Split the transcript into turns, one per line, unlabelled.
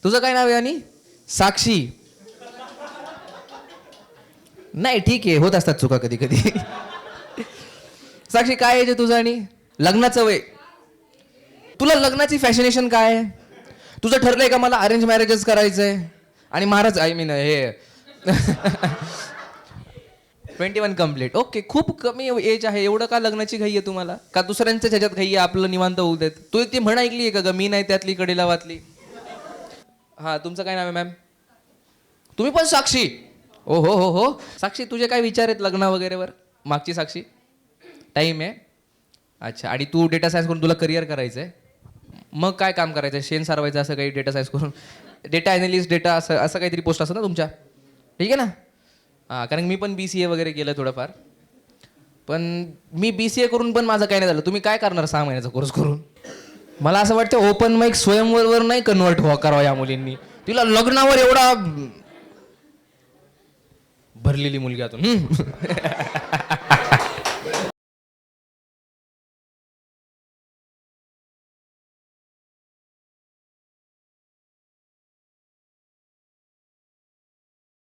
तुझं काय नाव आहे आणि? साक्षी. नाही ठीक आहे, होत असतात चुका कधी कधी. साक्षी काय आहे तुझं आणि? लग्नाचं वय. तुला लग्नाची फॅशिनेशन काय आहे? तुझं ठरलंय का मला अरेंज मॅरेजच करायचंय? आणि महाराज आय मीन हे 21 कम्प्लीट. ओके, खूप कमी एज आहे, एवढं का लग्नाची घाई आहे तुम्हाला? का दुसऱ्यांच्याच ह्याच्यात घाई आहे, आपलं निवांत होऊ देत? तू ती म्हण ऐकली आहे का ग, मी नाही त्यातली कडेला वातली? हा, तुमचं काय नाव आहे मॅम? तुम्ही पण साक्षी? ओ हो हो हो. साक्षी, तुझे काय विचार आहेत लग्न वगैरेवर? मागची साक्षी, टाईम आहे. अच्छा, आणि तू डेटा सायन्स करून तुला करिअर करायचं आहे? मग काय काम करायचं आहे? शेण सारवायचं असं काही डेटा सायन्स करून? डेटा ॲनालिस्ट, डेटा असं असं काहीतरी पोस्ट असतं ना तुमच्या? ठीक आहे ना? हां, कारण मी पण BCA वगैरे केलं थोडंफार. पण मी BCA करून पण माझं काय नाही झालं. तुम्ही काय करणार 6 महिन्याचा कोर्स करून? मला असं वाटतं ओपन माईक स्वयंवरवर नाही कन्वर्ट करावं या मुलींनी. तिला लग्नावर एवढा भरलेली मुलगी आतून.